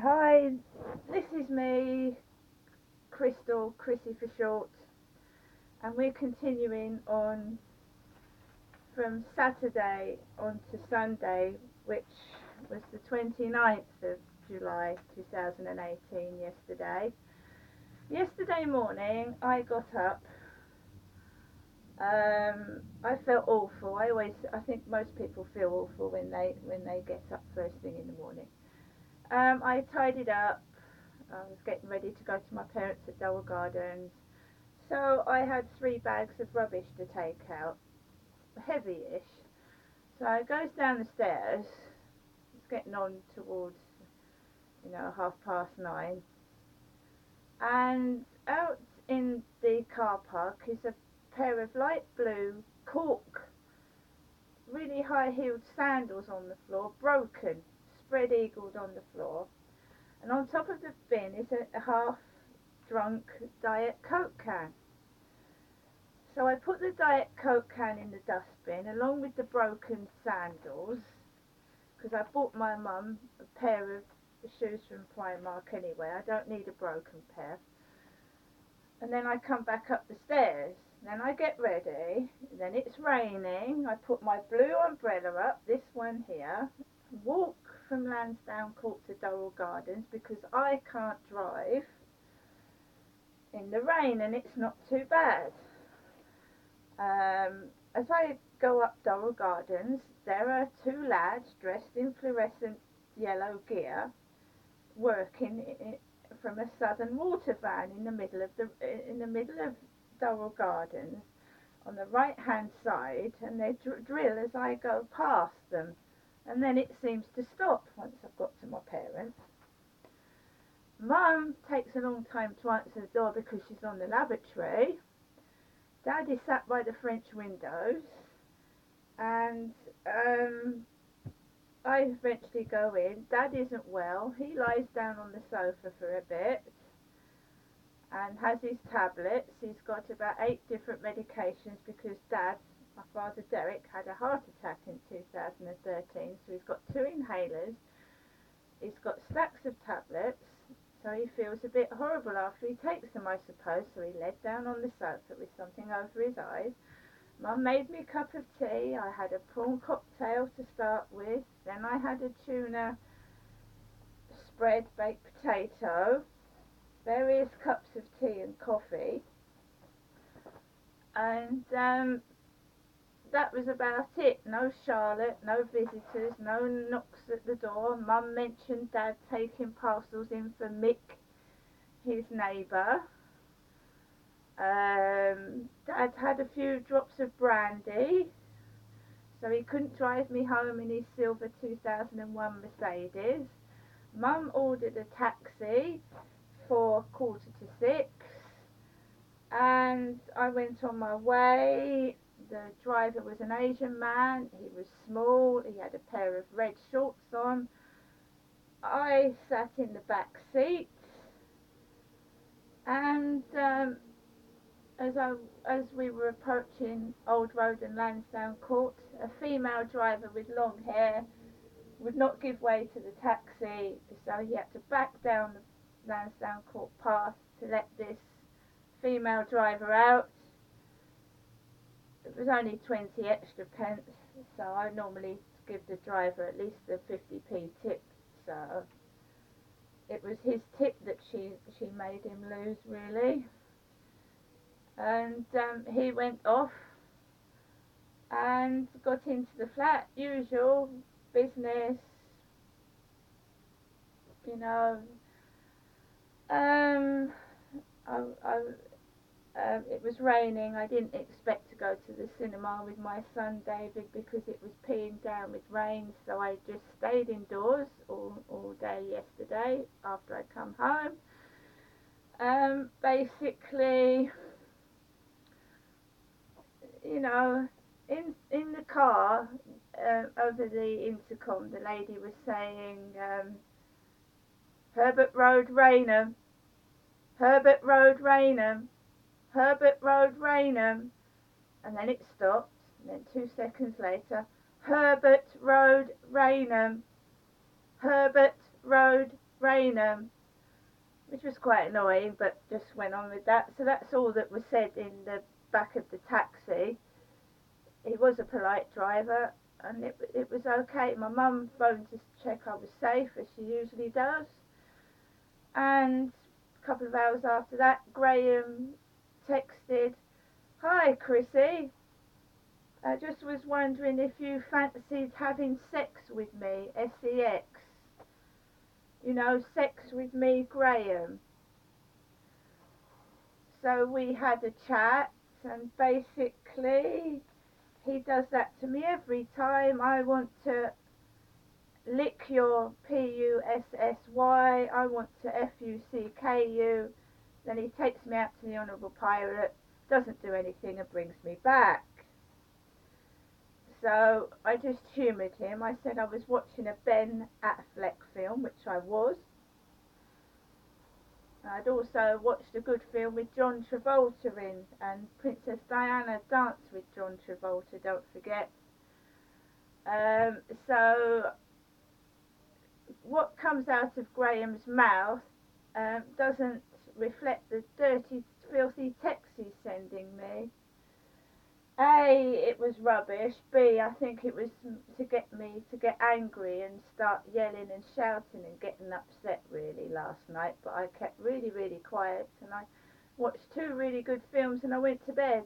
Hi, this is me, Crystal, Krissy for short, and we're continuing on from Saturday on to Sunday, which was the 29th of July 2018, yesterday. Yesterday morning, I got up. I felt awful. I think most people feel awful when they get up first thing in the morning. I tidied up. I was getting ready to go to my parents at Dowell Gardens. So I had 3 bags of rubbish to take out, heavy-ish. So I goes down the stairs. It's getting on towards, 9:30. And out in the car park is a pair of light blue cork, really high-heeled sandals on the floor, broken, spread-eagled on the floor. And on top of the bin is a half-drunk Diet Coke can. So I put the Diet Coke can in the dustbin along with the broken sandals, because I bought my mum a pair of shoes from Primark anyway. I don't need a broken pair. And then I come back up the stairs. Then I get ready. Then it's raining. I put my blue umbrella up, this one here. Walk from Lansdowne Court to Durrell Gardens because I can't drive in the rain and it's not too bad. As I go up Durrell Gardens, there are 2 lads dressed in fluorescent yellow gear working from a Southern Water van in the middle of Durrell Gardens on the right hand side, and they drill as I go past them, and then it seems to stop once I've got to my parents. Mum takes a long time to answer the door because she's on the lavatory. Dad is sat by the French windows, and I eventually go in. Dad isn't well. He lies down on the sofa for a bit and has his tablets. He's got about 8 different medications because Dad, my father Derek, had a heart attack in 2013, so he's got 2 inhalers. He's got stacks of tablets, so he feels a bit horrible after he takes them, I suppose, so he laid down on the sofa with something over his eyes. Mum made me a cup of tea. I had a prawn cocktail to start with, then I had a tuna spread baked potato, various cups of tea and coffee, and that was about it. No Charlotte, no visitors, no knocks at the door. Mum mentioned Dad taking parcels in for Mick, his neighbour. Dad had a few drops of brandy, so he couldn't drive me home in his silver 2001 Mercedes. Mum ordered a taxi for 5:45, and I went on my way. The driver was an Asian man. He was small. He had a pair of red shorts on. I sat in the back seat, and as we were approaching Old Road and Lansdowne Court, a female driver with long hair would not give way to the taxi, so he had to back down the Lansdowne Court path to let this female driver out. It was only 20 extra pence, so I normally give the driver at least a 50p tip, so it was his tip that she made him lose, really. And he went off and got into the flat, usual business, you know. It was raining. I didn't expect to go to the cinema with my son David because it was peeing down with rain, so I just stayed indoors all day yesterday after I come home. Basically, in the car, over the intercom, the lady was saying, Herbert Road, Raynham, Herbert Road, Raynham, Herbert Road, Raynham, and then it stopped, and then 2 seconds later, Herbert Road, Raynham, Herbert Road, Rainham, which was quite annoying, but just went on with that. So that's all that was said in the back of the taxi. He was a polite driver, and it was okay. My mum phoned to check I was safe, as she usually does. And a couple of hours after that, Graham texted, "Hi, Chrissy. I just was wondering if you fancied having sex with me, sex. You know, sex with me, Graham." So we had a chat, and basically, he does that to me every time I want to lick your Pussy, I want to Fuck you. Then he takes me out to the Honourable Pirate, doesn't do anything, and brings me back. So I just humoured him. I said I was watching a Ben Affleck film, which I was. I'd also watched a good film with John Travolta in, and Princess Diana danced with John Travolta, don't forget. So what comes out of Graham's mouth doesn't reflect the dirty, filthy text he's sending me. A, it was rubbish. B, I think it was to get me to get angry and start yelling and shouting and getting upset really last night. But I kept really, really quiet, and I watched two really good films, and I went to bed.